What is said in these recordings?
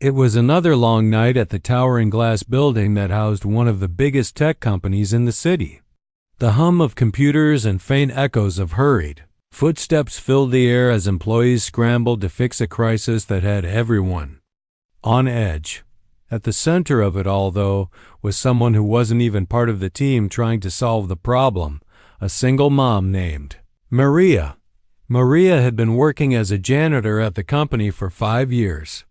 It was another long night at the towering glass building that housed one of the biggest tech companies in the city. The hum of computers and faint echoes of hurried footsteps filled the air as employees scrambled to fix a crisis that had everyone on edge. At the center of it all, though, was someone who wasn't even part of the team trying to solve the problem, a single mom named Maria. Maria had been working as a janitor at the company for 5 years.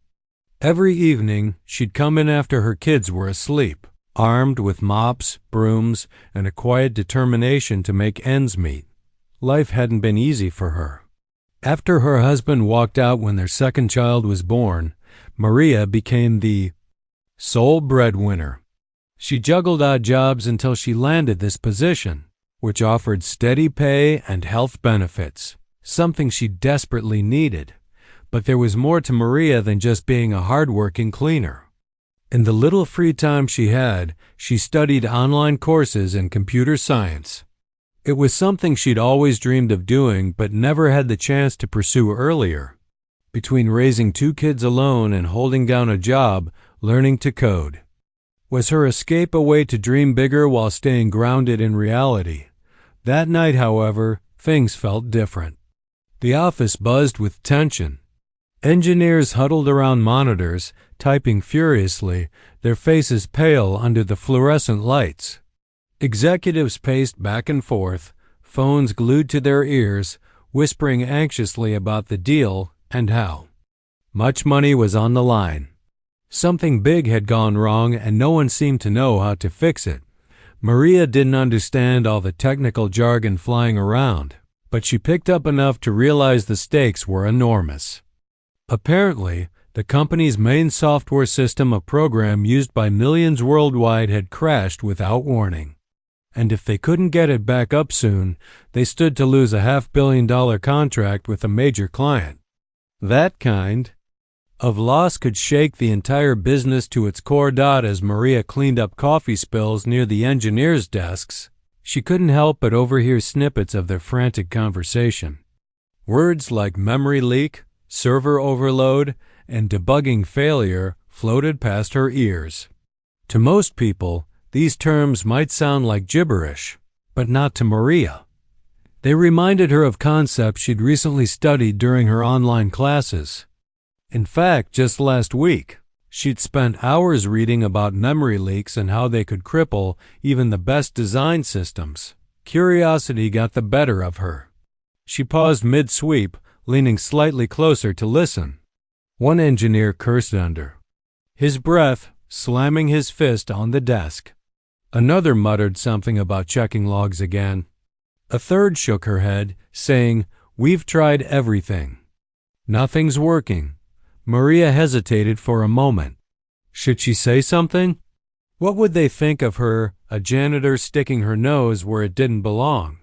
Every evening, she'd come in after her kids were asleep, armed with mops, brooms, and a quiet determination to make ends meet. Life hadn't been easy for her. After her husband walked out when their second child was born, Maria became the sole breadwinner. She juggled odd jobs until she landed this position, which offered steady pay and health benefits, something she desperately needed. But there was more to Maria than just being a hardworking cleaner. In the little free time she had, she studied online courses in computer science. It was something she'd always dreamed of doing but never had the chance to pursue earlier. Between raising 2 kids alone and holding down a job, learning to code was her escape, a way to dream bigger while staying grounded in reality. That night, however, things felt different. The office buzzed with tension. Engineers huddled around monitors, typing furiously, their faces pale under the fluorescent lights. Executives paced back and forth, phones glued to their ears, whispering anxiously about the deal and how much money was on the line. Something big had gone wrong and no one seemed to know how to fix it. Maria didn't understand all the technical jargon flying around, but she picked up enough to realize the stakes were enormous. Apparently, the company's main software system, a program used by millions worldwide, had crashed without warning. And if they couldn't get it back up soon, they stood to lose a $500 million contract with a major client. That kind of loss could shake the entire business to its core. As Maria cleaned up coffee spills near the engineers' desks, she couldn't help but overhear snippets of their frantic conversation. Words like memory leak, server overload, and debugging failure floated past her ears. To most people, these terms might sound like gibberish, but not to Maria. They reminded her of concepts she'd recently studied during her online classes. In fact, just last week, she'd spent hours reading about memory leaks and how they could cripple even the best design systems. Curiosity got the better of her. She paused mid-sweep, leaning slightly closer to listen. One engineer cursed under his breath, slamming his fist on the desk. Another muttered something about checking logs again. A third shook her head, saying, "We've tried everything. Nothing's working." Maria hesitated for a moment. Should she say something? What would they think of her, a janitor sticking her nose where it didn't belong?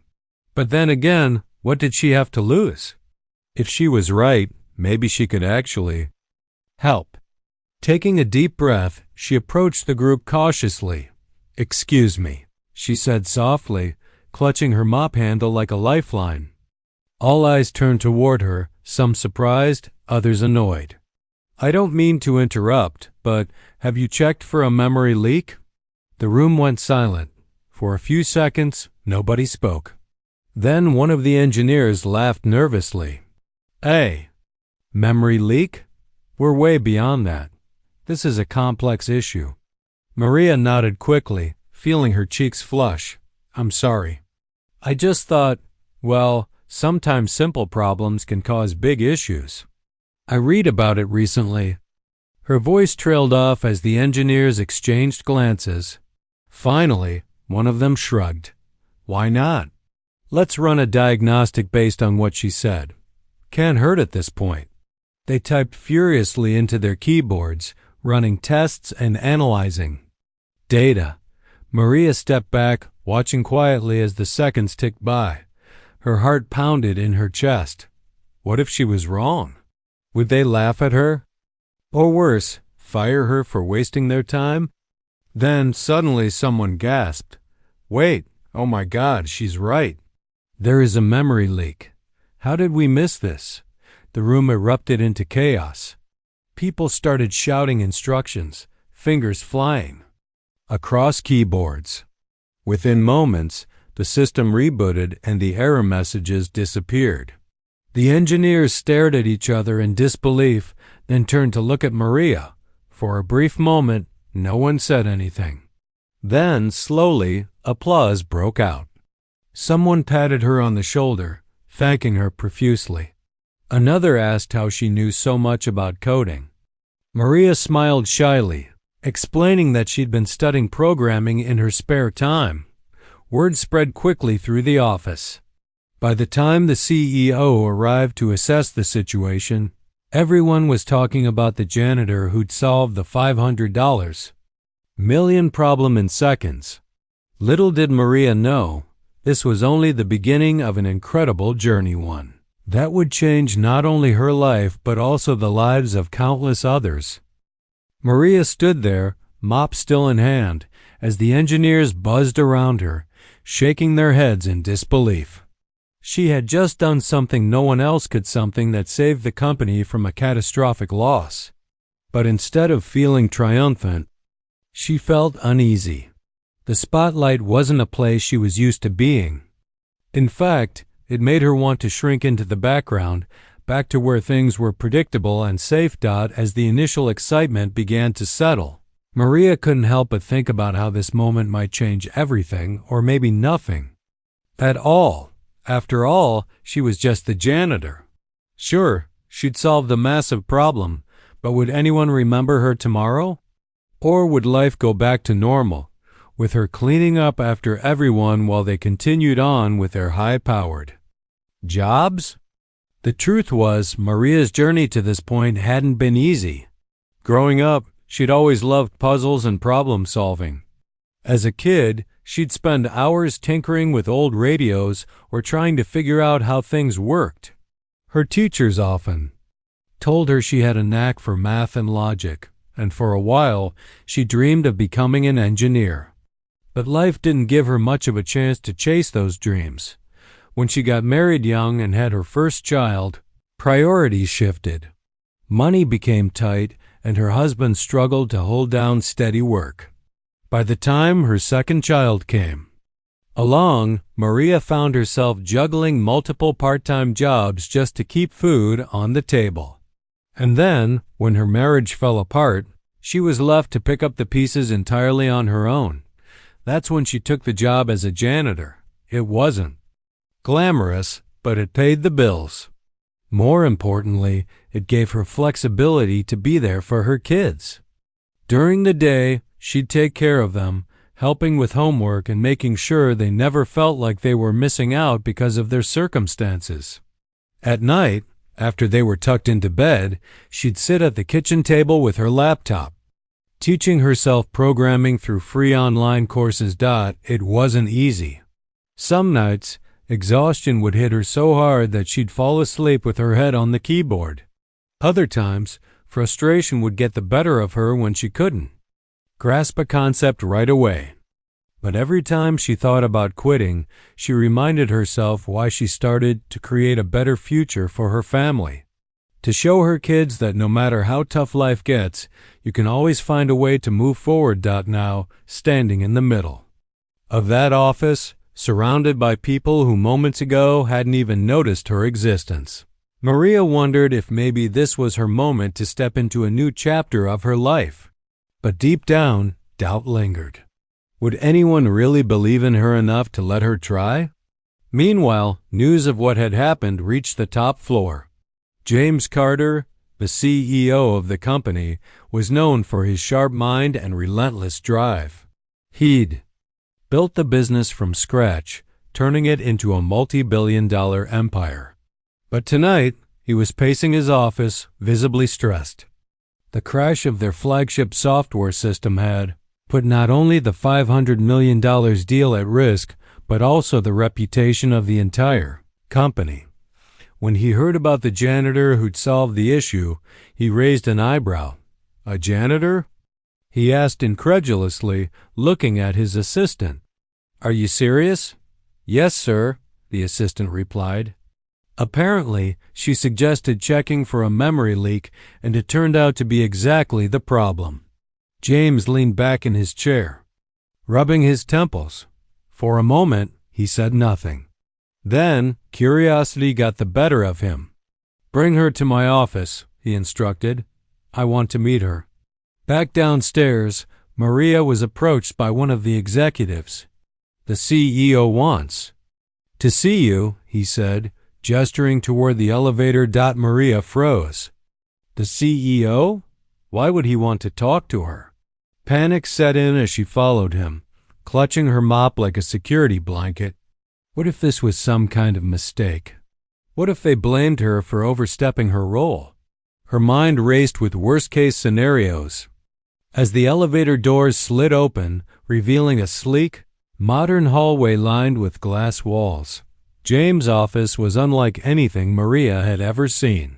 But then again, what did she have to lose? If she was right, maybe she could actually help. Taking a deep breath, she approached the group cautiously. "Excuse me," she said softly, clutching her mop handle like a lifeline. All eyes turned toward her, some surprised, others annoyed. "I don't mean to interrupt, but have you checked for a memory leak?" The room went silent. For a few seconds, nobody spoke. Then one of the engineers laughed nervously. "Hey, memory leak? We're way beyond that. This is a complex issue." Maria nodded quickly, feeling her cheeks flush. "I'm sorry. I just thought, well, sometimes simple problems can cause big issues. I read about it recently." Her voice trailed off as the engineers exchanged glances. Finally, one of them shrugged. "Why not? Let's run a diagnostic based on what she said. Can't hurt at this point." They typed furiously into their keyboards, running tests and analyzing data. Maria stepped back, watching quietly as the seconds ticked by. Her heart pounded in her chest. What if she was wrong? Would they laugh at her? Or worse, fire her for wasting their time? Then suddenly someone gasped. "Wait, oh my God, she's right. There is a memory leak. How did we miss this?" The room erupted into chaos. People started shouting instructions, fingers flying across keyboards. Within moments, the system rebooted and the error messages disappeared. The engineers stared at each other in disbelief, then turned to look at Maria. For a brief moment, no one said anything. Then, slowly, applause broke out. Someone patted her on the shoulder, thanking her profusely. Another asked how she knew so much about coding. Maria smiled shyly, explaining that she'd been studying programming in her spare time. Word spread quickly through the office. By the time the CEO arrived to assess the situation, everyone was talking about the janitor who'd solved the $500 million problem in seconds. Little did Maria know, this was only the beginning of an incredible journey, one that would change not only her life but also the lives of countless others. Maria stood there, mop still in hand, as the engineers buzzed around her, shaking their heads in disbelief. She had just done something no one else could, something that saved the company from a catastrophic loss. But instead of feeling triumphant, she felt uneasy. The spotlight wasn't a place she was used to being. In fact, it made her want to shrink into the background, back to where things were predictable and safe. As the initial excitement began to settle, Maria couldn't help but think about how this moment might change everything, or maybe nothing at all. After all, she was just the janitor. Sure, she'd solved the massive problem, but would anyone remember her tomorrow? Or would life go back to normal, with her cleaning up after everyone while they continued on with their high-powered jobs? The truth was, Maria's journey to this point hadn't been easy. Growing up, she'd always loved puzzles and problem-solving. As a kid, she'd spend hours tinkering with old radios or trying to figure out how things worked. Her teachers often told her she had a knack for math and logic, and for a while, she dreamed of becoming an engineer. But life didn't give her much of a chance to chase those dreams. When she got married young and had her first child, priorities shifted. Money became tight, and her husband struggled to hold down steady work. By the time her second child came along, Maria found herself juggling multiple part-time jobs just to keep food on the table. And then, when her marriage fell apart, she was left to pick up the pieces entirely on her own. That's when she took the job as a janitor. It wasn't glamorous, but it paid the bills. More importantly, it gave her flexibility to be there for her kids. During the day, she'd take care of them, helping with homework and making sure they never felt like they were missing out because of their circumstances. At night, after they were tucked into bed, she'd sit at the kitchen table with her laptop, teaching herself programming through free online courses. It wasn't easy. Some nights, exhaustion would hit her so hard that she'd fall asleep with her head on the keyboard. Other times, frustration would get the better of her when she couldn't grasp a concept right away. But every time she thought about quitting, she reminded herself why she started: to create a better future for her family. To show her kids that no matter how tough life gets, you can always find a way to move forward. Now, standing in the middle of that office, surrounded by people who moments ago hadn't even noticed her existence, Maria wondered if maybe this was her moment to step into a new chapter of her life. But deep down, doubt lingered. Would anyone really believe in her enough to let her try? Meanwhile, news of what had happened reached the top floor. James Carter, the CEO of the company, was known for his sharp mind and relentless drive. He'd built the business from scratch, turning it into a multi-billion-dollar empire. But tonight, he was pacing his office, visibly stressed. The crash of their flagship software system had put not only the $500 million deal at risk, but also the reputation of the entire company. When he heard about the janitor who'd solved the issue, he raised an eyebrow. "A janitor?" he asked incredulously, looking at his assistant. "Are you serious?" "Yes, sir," the assistant replied. Apparently, she suggested checking for a memory leak, and it turned out to be exactly the problem. James leaned back in his chair, rubbing his temples. For a moment, he said nothing. Then, curiosity got the better of him. "Bring her to my office," he instructed. "I want to meet her." Back downstairs, Maria was approached by one of the executives. "The CEO wants to see you," he said, gesturing toward the elevator. Maria froze. The CEO? Why would he want to talk to her? Panic set in as she followed him, clutching her mop like a security blanket. What if this was some kind of mistake? What if they blamed her for overstepping her role? Her mind raced with worst-case scenarios. As the elevator doors slid open, revealing a sleek, modern hallway lined with glass walls, James' office was unlike anything Maria had ever seen.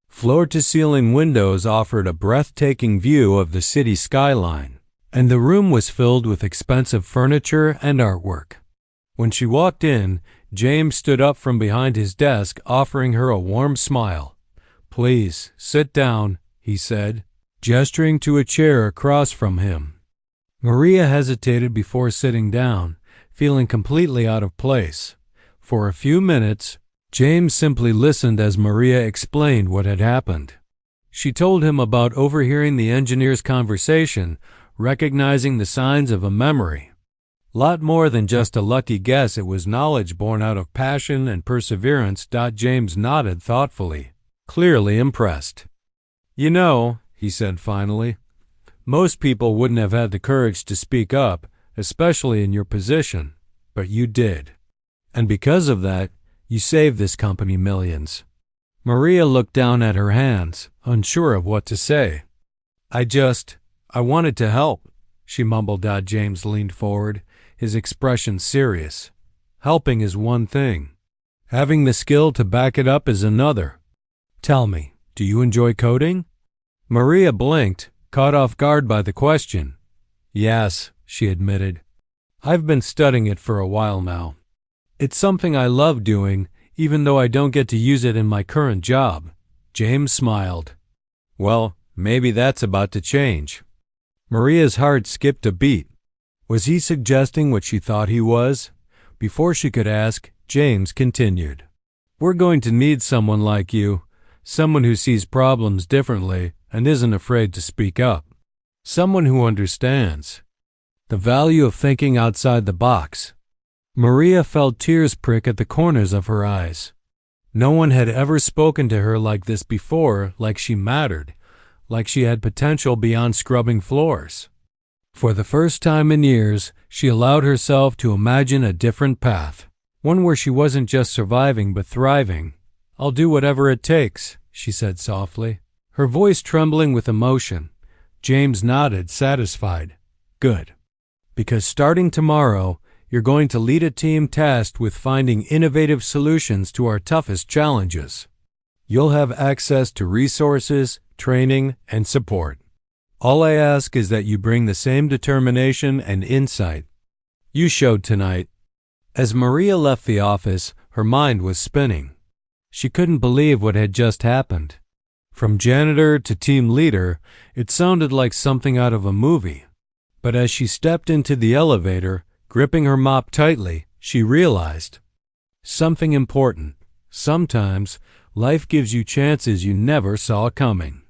Floor-to-ceiling windows offered a breathtaking view of the city skyline, and the room was filled with expensive furniture and artwork. When she walked in, James stood up from behind his desk, offering her a warm smile. "Please, sit down," he said, gesturing to a chair across from him. Maria hesitated before sitting down, feeling completely out of place. For a few minutes, James simply listened as Maria explained what had happened. She told him about overhearing the engineer's conversation, recognizing the signs of a memory. Lot more than just a lucky guess, it was knowledge born out of passion and perseverance. James nodded thoughtfully, clearly impressed. "You know," he said finally, "most people wouldn't have had the courage to speak up, especially in your position, but you did. And because of that, you saved this company millions." Maria looked down at her hands, unsure of what to say. I wanted to help," she mumbled. James leaned forward, his expression serious. "Helping is one thing. Having the skill to back it up is another. Tell me, do you enjoy coding?" Maria blinked, caught off guard by the question. "Yes," she admitted. "I've been studying it for a while now. It's something I love doing, even though I don't get to use it in my current job." James smiled. "Well, maybe that's about to change." Maria's heart skipped a beat. Was he suggesting what she thought he was? Before she could ask, James continued. "We're going to need someone like you, someone who sees problems differently and isn't afraid to speak up. Someone who understands the value of thinking outside the box." Maria felt tears prick at the corners of her eyes. No one had ever spoken to her like this before, like she mattered, like she had potential beyond scrubbing floors. For the first time in years, she allowed herself to imagine a different path, one where she wasn't just surviving but thriving. "I'll do whatever it takes," she said softly, her voice trembling with emotion. James nodded, satisfied. "Good. Because starting tomorrow, you're going to lead a team tasked with finding innovative solutions to our toughest challenges. You'll have access to resources, training, and support. All I ask is that you bring the same determination and insight you showed tonight." As Maria left the office, her mind was spinning. She couldn't believe what had just happened. From janitor to team leader, it sounded like something out of a movie. But as she stepped into the elevator, gripping her mop tightly, she realized something important. Sometimes, life gives you chances you never saw coming.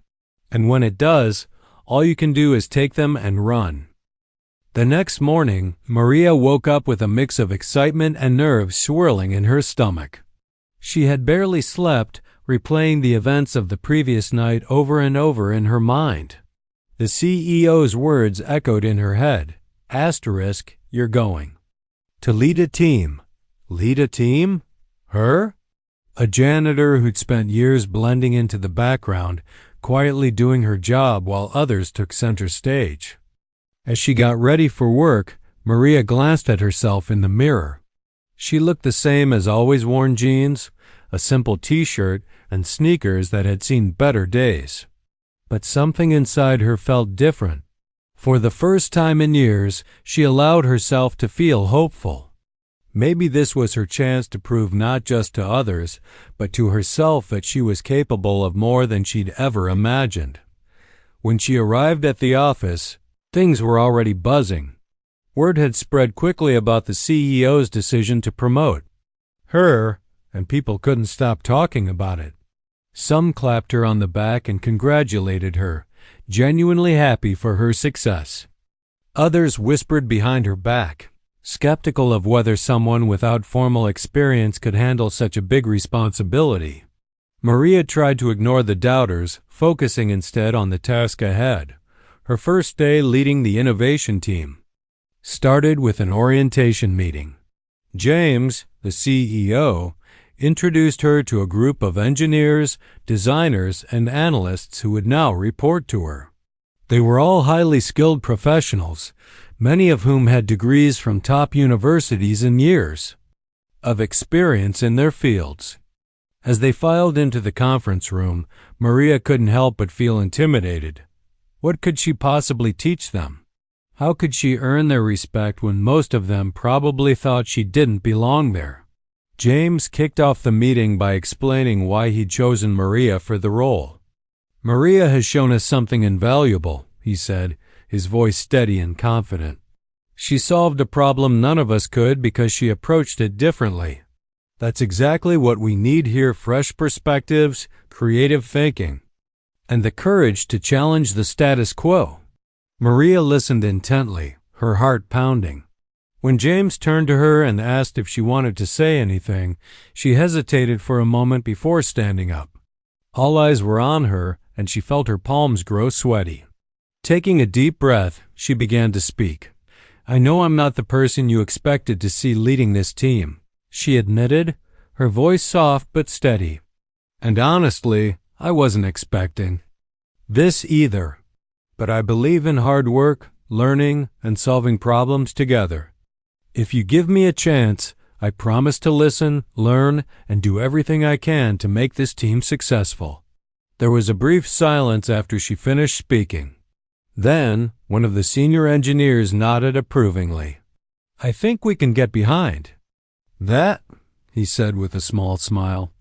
And when it does, all you can do is take them and run. The next morning, Maria woke up with a mix of excitement and nerves swirling in her stomach. She had barely slept, replaying the events of the previous night over and over in her mind. The CEO's words echoed in her head. Asterisk, you're going to lead a team. Lead a team? Her? A janitor who'd spent years blending into the background, quietly doing her job while others took center stage. As she got ready for work, Maria glanced at herself in the mirror. She looked the same as always, worn jeans, a simple t-shirt, and sneakers that had seen better days. But something inside her felt different. For the first time in years, she allowed herself to feel hopeful. Maybe this was her chance to prove not just to others, but to herself that she was capable of more than she'd ever imagined. When she arrived at the office, things were already buzzing. Word had spread quickly about the CEO's decision to promote her, and people couldn't stop talking about it. Some clapped her on the back and congratulated her, genuinely happy for her success. Others whispered behind her back, skeptical of whether someone without formal experience could handle such a big responsibility. Maria tried to ignore the doubters, focusing instead on the task ahead. Her first day leading the innovation team started with an orientation meeting. James, the CEO, introduced her to a group of engineers, designers, and analysts who would now report to her. They were all highly skilled professionals, many of whom had degrees from top universities and years of experience in their fields. As they filed into the conference room, Maria couldn't help but feel intimidated. What could she possibly teach them? How could she earn their respect when most of them probably thought she didn't belong there? James kicked off the meeting by explaining why he'd chosen Maria for the role. "Maria has shown us something invaluable," he said, his voice steady and confident. "She solved a problem none of us could because she approached it differently. That's exactly what we need here: fresh perspectives, creative thinking, and the courage to challenge the status quo." Maria listened intently, her heart pounding. When James turned to her and asked if she wanted to say anything, she hesitated for a moment before standing up. All eyes were on her, and she felt her palms grow sweaty. Taking a deep breath, she began to speak. "I know I'm not the person you expected to see leading this team," she admitted, her voice soft but steady. "And honestly, I wasn't expecting this either. But I believe in hard work, learning, and solving problems together. If you give me a chance, I promise to listen, learn, and do everything I can to make this team successful." There was a brief silence after she finished speaking. Then, one of the senior engineers nodded approvingly. "I think we can get behind that," he said with a small smile.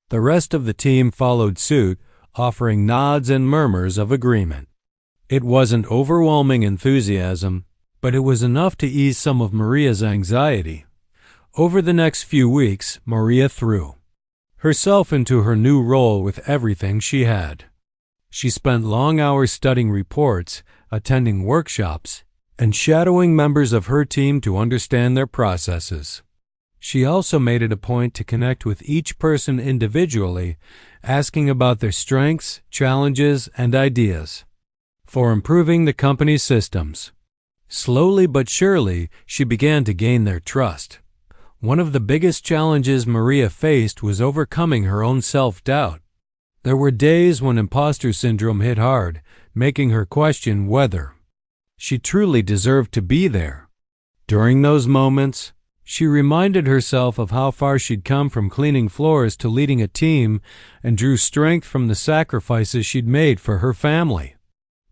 The rest of the team followed suit, offering nods and murmurs of agreement. It wasn't overwhelming enthusiasm, but it was enough to ease some of Maria's anxiety. Over the next few weeks, Maria threw herself into her new role with everything she had. She spent long hours studying reports, attending workshops, and shadowing members of her team to understand their processes. She also made it a point to connect with each person individually, asking about their strengths, challenges, and ideas for improving the company's systems. Slowly but surely, she began to gain their trust. One of the biggest challenges Maria faced was overcoming her own self-doubt. There were days when imposter syndrome hit hard, making her question whether she truly deserved to be there. During those moments, she reminded herself of how far she'd come from cleaning floors to leading a team, and drew strength from the sacrifices she'd made for her family.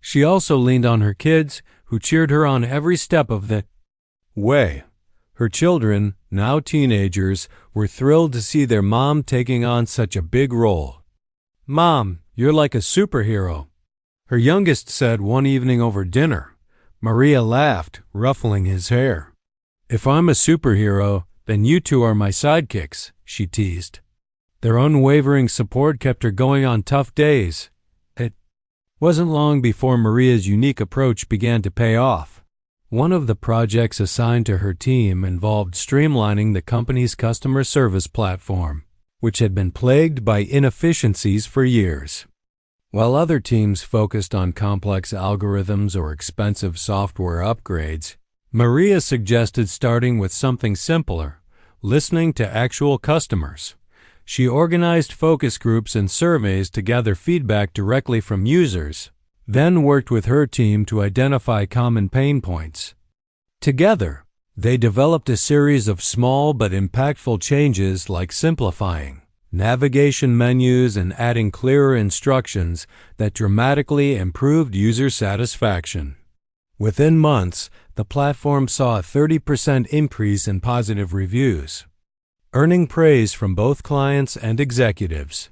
She also leaned on her kids, who cheered her on every step of the way. Her children, now teenagers, were thrilled to see their mom taking on such a big role. "Mom, you're like a superhero," her youngest said one evening over dinner. Maria laughed, ruffling his hair. "If I'm a superhero, then you two are my sidekicks," she teased. Their unwavering support kept her going on tough days. It wasn't long before Maria's unique approach began to pay off. One of the projects assigned to her team involved streamlining the company's customer service platform, which had been plagued by inefficiencies for years. While other teams focused on complex algorithms or expensive software upgrades, Maria suggested starting with something simpler: listening to actual customers. She organized focus groups and surveys to gather feedback directly from users, then worked with her team to identify common pain points. Together, they developed a series of small but impactful changes, like simplifying navigation menus and adding clearer instructions that dramatically improved user satisfaction. Within months, the platform saw a 30% increase in positive reviews, earning praise from both clients and executives.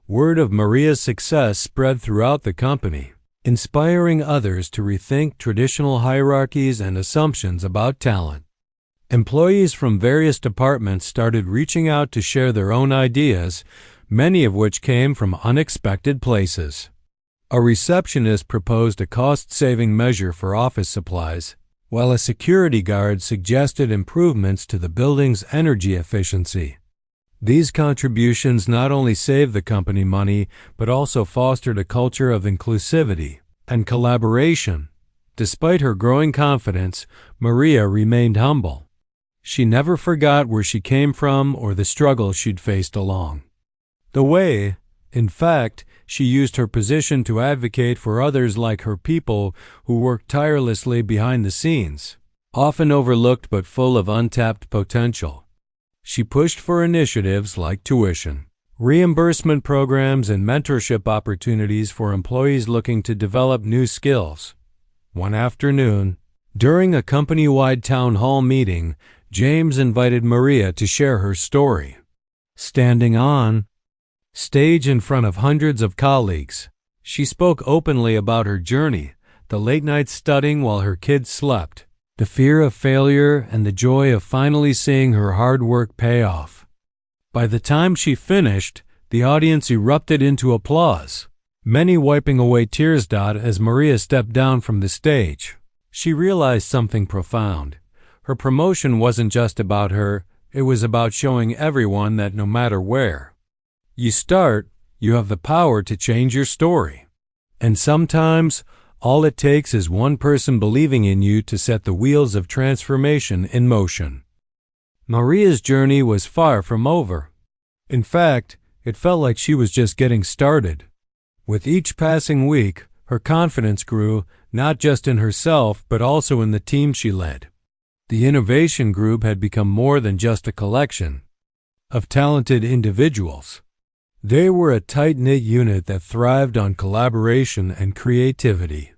Word of Maria's success spread throughout the company, inspiring others to rethink traditional hierarchies and assumptions about talent. Employees from various departments started reaching out to share their own ideas, many of which came from unexpected places. A receptionist proposed a cost-saving measure for office supplies, while a security guard suggested improvements to the building's energy efficiency. These contributions not only saved the company money, but also fostered a culture of inclusivity and collaboration. Despite her growing confidence, Maria remained humble. She never forgot where she came from or the struggles she'd faced along the way. In fact, she used her position to advocate for others like her, people who worked tirelessly behind the scenes, often overlooked but full of untapped potential. She pushed for initiatives like tuition reimbursement programs and mentorship opportunities for employees looking to develop new skills. One afternoon, during a company-wide town hall meeting, James invited Maria to share her story. Standing on stage in front of hundreds of colleagues, she spoke openly about her journey, the late nights studying while her kids slept, the fear of failure, and the joy of finally seeing her hard work pay off. By the time she finished, the audience erupted into applause, many wiping away tears. As Maria stepped down from the stage, she realized something profound. Her promotion wasn't just about her, it was about showing everyone that no matter where you start, you have the power to change your story. And sometimes, all it takes is one person believing in you to set the wheels of transformation in motion. Maria's journey was far from over. In fact, it felt like she was just getting started. With each passing week, her confidence grew, not just in herself, but also in the team she led. The innovation group had become more than just a collection of talented individuals. They were a tight-knit unit that thrived on collaboration and creativity.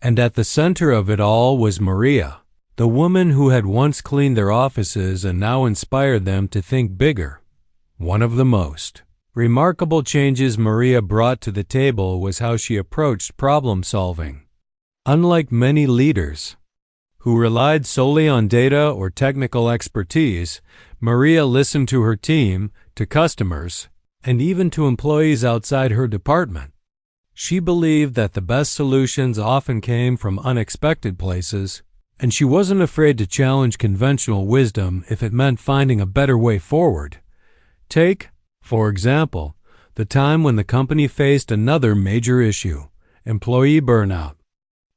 And at the center of it all was Maria, the woman who had once cleaned their offices and now inspired them to think bigger. One of the most remarkable changes Maria brought to the table was how she approached problem-solving. Unlike many leaders who relied solely on data or technical expertise, Maria listened to her team, to customers, and even to employees outside her department. She believed that the best solutions often came from unexpected places, and she wasn't afraid to challenge conventional wisdom if it meant finding a better way forward. Take, for example, the time when the company faced another major issue, employee burnout.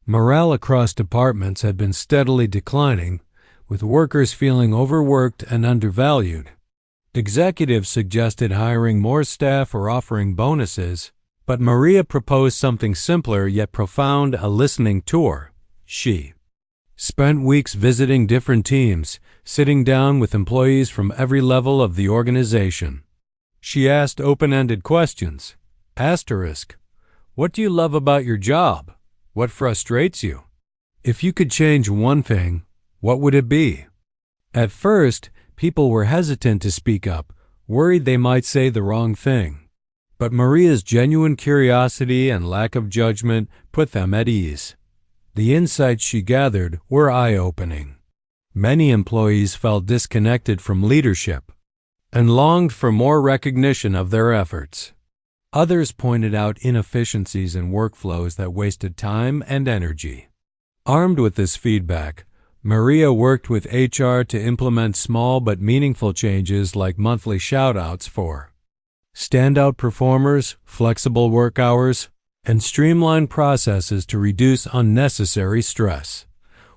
Morale across departments had been steadily declining, with workers feeling overworked and undervalued. Executives suggested hiring more staff or offering bonuses, but Maria proposed something simpler yet profound: a listening tour. She spent weeks visiting different teams, sitting down with employees from every level of the organization. She asked open-ended questions. Asterisk. What do you love about your job? What frustrates you? If you could change one thing, what would it be? At first, people were hesitant to speak up, worried they might say the wrong thing. But Maria's genuine curiosity and lack of judgment put them at ease. The insights she gathered were eye-opening. Many employees felt disconnected from leadership and longed for more recognition of their efforts. Others pointed out inefficiencies in workflows that wasted time and energy. Armed with this feedback, Maria worked with HR to implement small but meaningful changes like monthly shout-outs for standout performers, flexible work hours, and streamlined processes to reduce unnecessary stress.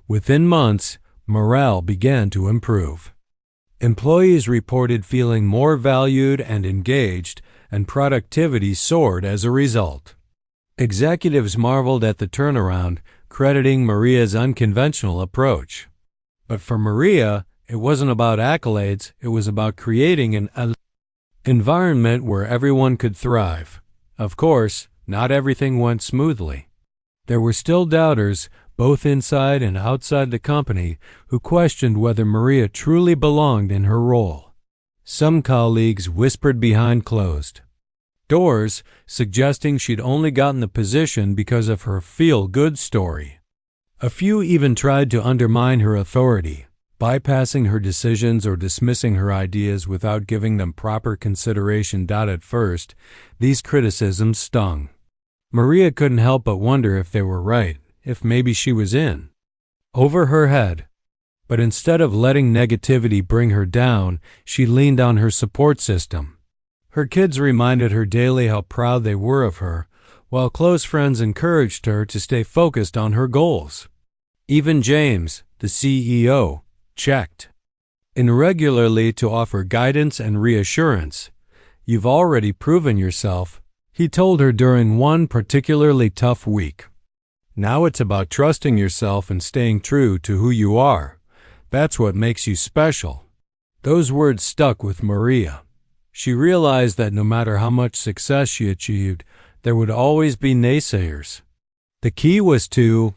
Within months, morale began to improve. Employees reported feeling more valued and engaged, and productivity soared as a result. Executives marveled at the turnaround, crediting Maria's unconventional approach. But for Maria, it wasn't about accolades, it was about creating an environment where everyone could thrive. Of course, not everything went smoothly. There were still doubters, both inside and outside the company, who questioned whether Maria truly belonged in her role. Some colleagues whispered behind closed doors, suggesting she'd only gotten the position because of her feel-good story. A few even tried to undermine her authority, bypassing her decisions or dismissing her ideas without giving them proper consideration. At first, these criticisms stung. Maria couldn't help but wonder if they were right, if maybe she was in over her head. But instead of letting negativity bring her down, she leaned on her support system. Her kids reminded her daily how proud they were of her, while close friends encouraged her to stay focused on her goals. Even James, the CEO, checked in regularly to offer guidance and reassurance. "You've already proven yourself," he told her during one particularly tough week. "Now it's about trusting yourself and staying true to who you are. That's what makes you special." Those words stuck with Maria. She realized that no matter how much success she achieved, there would always be naysayers. The key was to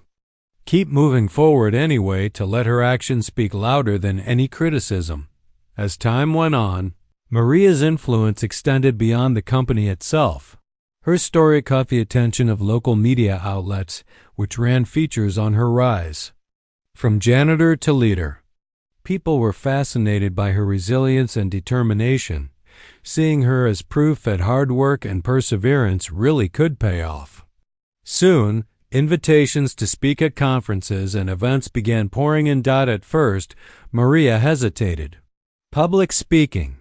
keep moving forward anyway, to let her actions speak louder than any criticism. As time went on, Maria's influence extended beyond the company itself. Her story caught the attention of local media outlets, which ran features on her rise. From janitor to leader, people were fascinated by her resilience and determination, seeing her as proof that hard work and perseverance really could pay off. Soon, invitations to speak at conferences and events began pouring in. At first, Maria hesitated. Public speaking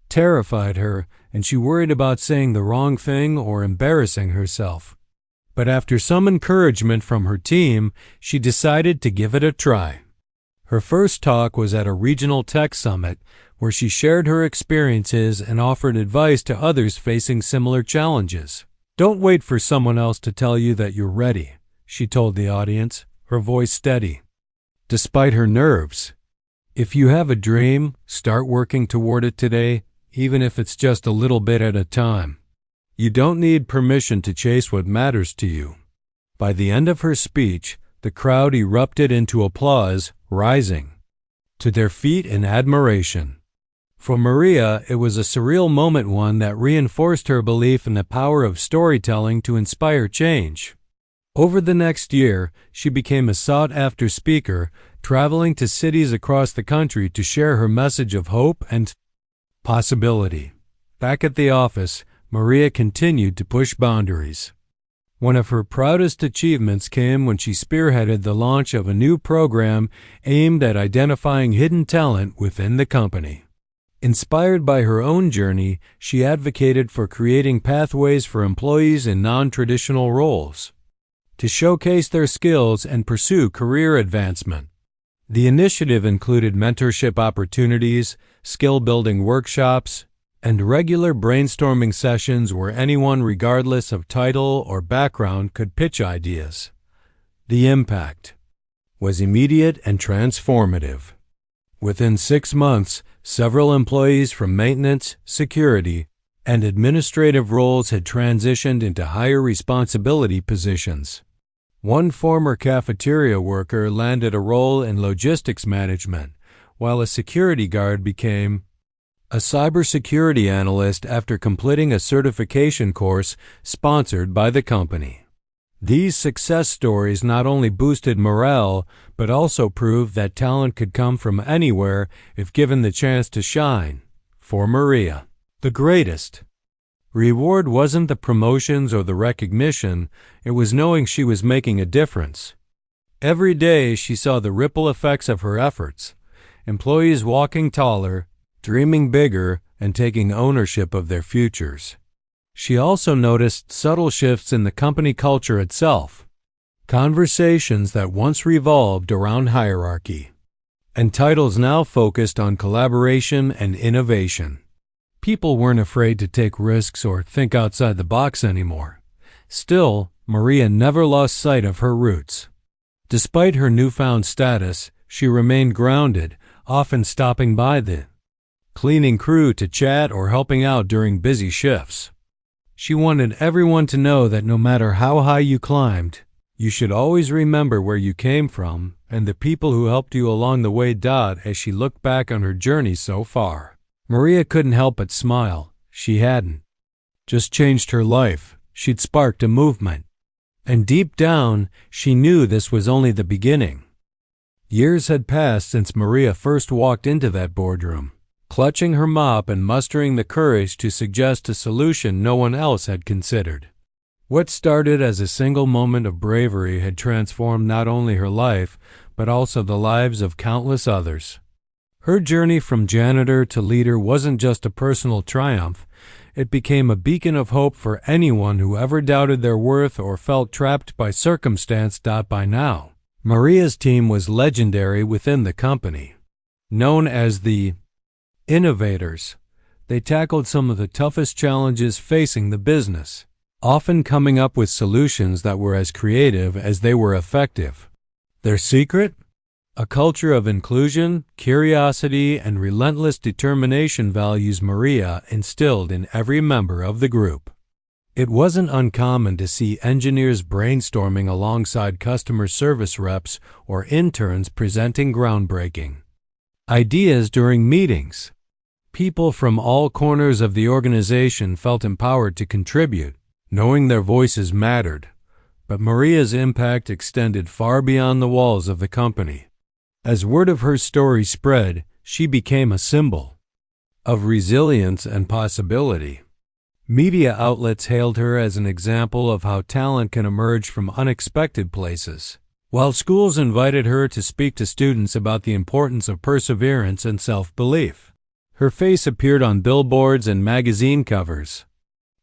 terrified her, and she worried about saying the wrong thing or embarrassing herself. But after some encouragement from her team, she decided to give it a try. Her first talk was at a regional tech summit, where she shared her experiences and offered advice to others facing similar challenges. "Don't wait for someone else to tell you that you're ready," she told the audience, her voice steady, despite her nerves. "If you have a dream, start working toward it today, even if it's just a little bit at a time. You don't need permission to chase what matters to you." By the end of her speech, the crowd erupted into applause, rising to their feet in admiration. For Maria, it was a surreal moment, one that reinforced her belief in the power of storytelling to inspire change. Over the next year, she became a sought-after speaker, traveling to cities across the country to share her message of hope and possibility. Back at the office, Maria continued to push boundaries. One of her proudest achievements came when she spearheaded the launch of a new program aimed at identifying hidden talent within the company. Inspired by her own journey, she advocated for creating pathways for employees in non-traditional roles to showcase their skills and pursue career advancement. The initiative included mentorship opportunities, skill-building workshops, and regular brainstorming sessions where anyone, regardless of title or background, could pitch ideas. The impact was immediate and transformative. Within 6 months, several employees from maintenance, security, and administrative roles had transitioned into higher responsibility positions. One former cafeteria worker landed a role in logistics management, while a security guard became a cybersecurity analyst after completing a certification course sponsored by the company. These success stories not only boosted morale, but also proved that talent could come from anywhere if given the chance to shine. For Maria, the greatest reward wasn't the promotions or the recognition, it was knowing she was making a difference. Every day she saw the ripple effects of her efforts, employees walking taller, dreaming bigger, and taking ownership of their futures. She also noticed subtle shifts in the company culture itself. Conversations that once revolved around hierarchy and titles now focused on collaboration and innovation. People weren't afraid to take risks or think outside the box anymore. Still, Maria never lost sight of her roots. Despite her newfound status, she remained grounded, often stopping by the cleaning crew to chat or helping out during busy shifts. She wanted everyone to know that no matter how high you climbed, You should always remember where you came from and the people who helped you along the way. As she looked back on her journey so far, Maria couldn't help but smile. She hadn't just changed her life, she'd sparked a movement. And deep down, she knew this was only the beginning. Years had passed since Maria first walked into that boardroom, clutching her mop and mustering the courage to suggest a solution no one else had considered. What started as a single moment of bravery had transformed not only her life, but also the lives of countless others. Her journey from janitor to leader wasn't just a personal triumph, it became a beacon of hope for anyone who ever doubted their worth or felt trapped by circumstance. By now, Maria's team was legendary within the company. Known as the innovators, they tackled some of the toughest challenges facing the business, often coming up with solutions that were as creative as they were effective. Their secret? A culture of inclusion, curiosity, and relentless determination, values Maria instilled in every member of the group. It wasn't uncommon to see engineers brainstorming alongside customer service reps or interns presenting groundbreaking ideas during meetings. People from all corners of the organization felt empowered to contribute, knowing their voices mattered. But Maria's impact extended far beyond the walls of the company. As word of her story spread, she became a symbol of resilience and possibility. Media outlets hailed her as an example of how talent can emerge from unexpected places, while schools invited her to speak to students about the importance of perseverance and self-belief. Her face appeared on billboards and magazine covers,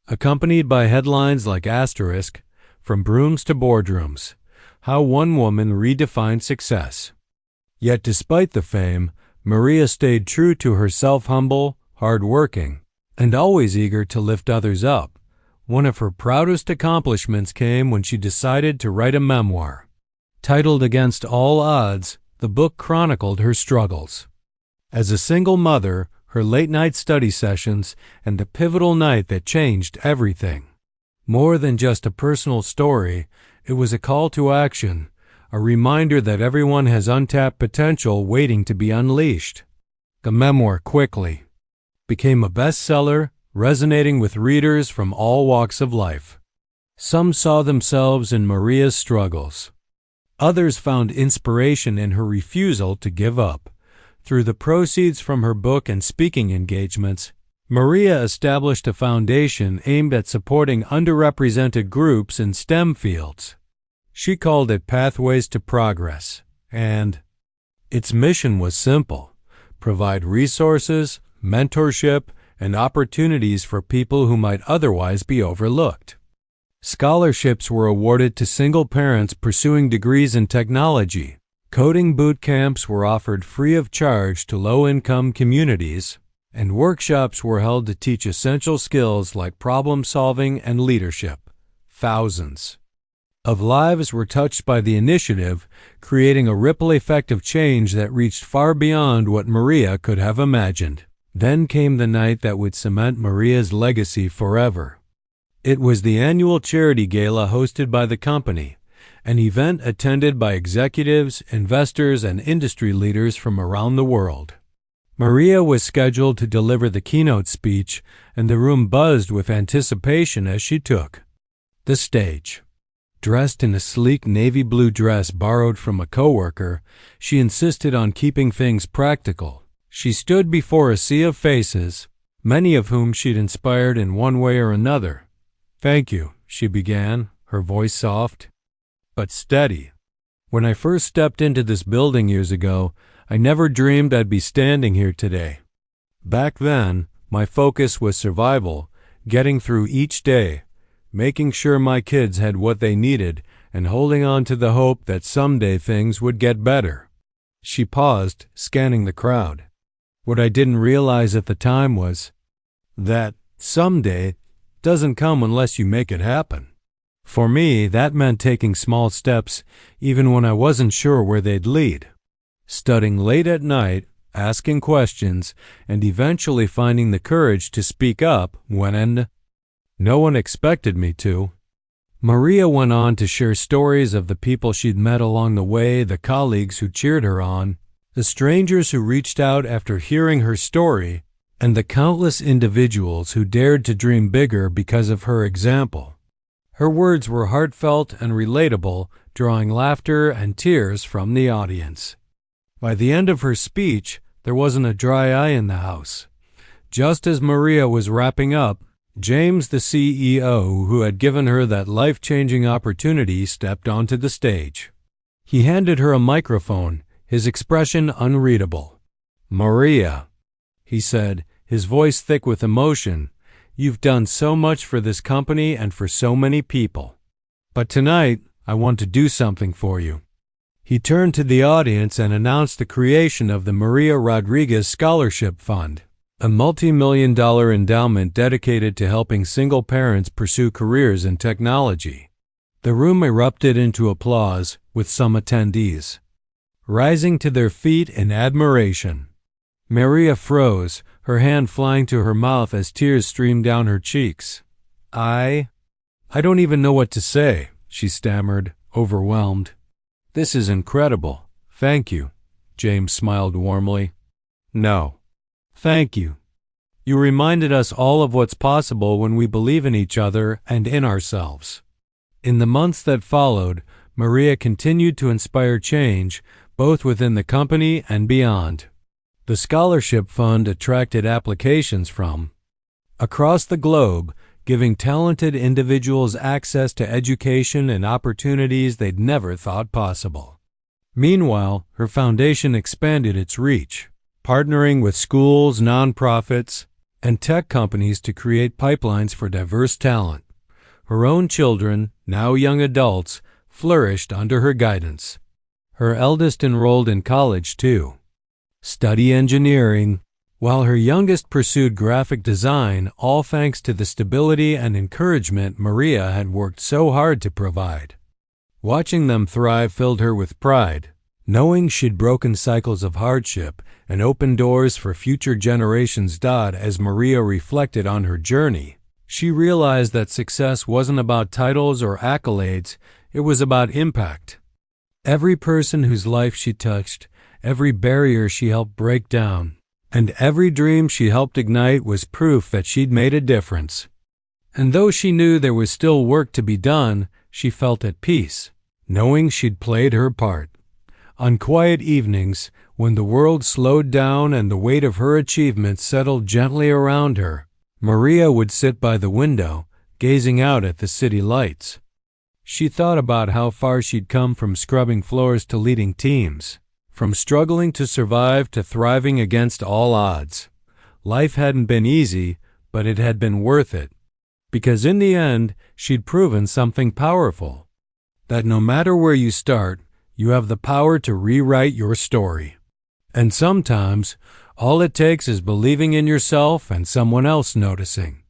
accompanied by headlines like asterisk, "From brooms to boardrooms, how one woman redefined success." Yet despite the fame, Maria stayed true to herself, humble, hard-working, and always eager to lift others up. One of her proudest accomplishments came when she decided to write a memoir. Titled Against All Odds, the book chronicled her struggles as a single mother, her late-night study sessions, and the pivotal night that changed everything. More than just a personal story, it was a call to action, a reminder that everyone has untapped potential waiting to be unleashed. The memoir quickly became a bestseller, resonating with readers from all walks of life. Some saw themselves in Maria's struggles. Others found inspiration in her refusal to give up. Through the proceeds from her book and speaking engagements, Maria established a foundation aimed at supporting underrepresented groups in STEM fields. She called it Pathways to Progress, and its mission was simple: provide resources, mentorship, and opportunities for people who might otherwise be overlooked. Scholarships were awarded to single parents pursuing degrees in technology. Coding boot camps were offered free of charge to low-income communities, and workshops were held to teach essential skills like problem-solving and leadership. Thousands of lives were touched by the initiative, creating a ripple effect of change that reached far beyond what Maria could have imagined. Then came the night that would cement Maria's legacy forever. It was the annual charity gala hosted by the company, an event attended by executives, investors, and industry leaders from around the world. Maria was scheduled to deliver the keynote speech, and the room buzzed with anticipation as she took the stage. Dressed in a sleek navy blue dress borrowed from a coworker, she insisted on keeping things practical. She stood before a sea of faces, many of whom she'd inspired in one way or another. "Thank you," she began, her voice soft but steady. "When I first stepped into this building years ago, I never dreamed I'd be standing here today. Back then, my focus was survival, getting through each day, making sure my kids had what they needed, and holding on to the hope that someday things would get better." She paused, scanning the crowd. "What I didn't realize at the time was that someday doesn't come unless you make it happen. For me, that meant taking small steps even when I wasn't sure where they'd lead. Studying late at night, asking questions, and eventually finding the courage to speak up when no one expected me to." Maria went on to share stories of the people she'd met along the way, the colleagues who cheered her on, the strangers who reached out after hearing her story, and the countless individuals who dared to dream bigger because of her example. Her words were heartfelt and relatable, drawing laughter and tears from the audience. By the end of her speech, there wasn't a dry eye in the house. Just as Maria was wrapping up, James, the CEO, who had given her that life-changing opportunity, stepped onto the stage. He handed her a microphone, his expression unreadable. "Maria," he said, his voice thick with emotion, "you've done so much for this company and for so many people. But tonight, I want to do something for you." He turned to the audience and announced the creation of the Maria Rodriguez Scholarship Fund, a multi-million-dollar endowment dedicated to helping single parents pursue careers in technology. The room erupted into applause, with some attendees rising to their feet in admiration. Maria froze, her hand flying to her mouth as tears streamed down her cheeks. I don't even know what to say," she stammered, overwhelmed. "This is incredible. Thank you." James smiled warmly. "No. Thank you. You reminded us all of what's possible when we believe in each other and in ourselves." In the months that followed, Maria continued to inspire change, both within the company and beyond. The scholarship fund attracted applications from across the globe, giving talented individuals access to education and opportunities they'd never thought possible. Meanwhile, her foundation expanded its reach, partnering with schools, nonprofits, and tech companies to create pipelines for diverse talent. Her own children, now young adults, flourished under her guidance. Her eldest enrolled in college, too, study engineering, while her youngest pursued graphic design, all thanks to the stability and encouragement Maria had worked so hard to provide. Watching them thrive filled her with pride, knowing she'd broken cycles of hardship and opened doors for future generations. As Maria reflected on her journey, she realized that success wasn't about titles or accolades, it was about impact. Every person whose life she touched, every barrier she helped break down, and every dream she helped ignite was proof that she'd made a difference. And though she knew there was still work to be done, she felt at peace, knowing she'd played her part. On quiet evenings, when the world slowed down and the weight of her achievements settled gently around her, Maria would sit by the window, gazing out at the city lights. She thought about how far she'd come from scrubbing floors to leading teams, from struggling to survive to thriving against all odds. Life hadn't been easy, but it had been worth it. Because in the end, she'd proven something powerful. That no matter where you start, you have the power to rewrite your story. And sometimes, all it takes is believing in yourself and someone else noticing.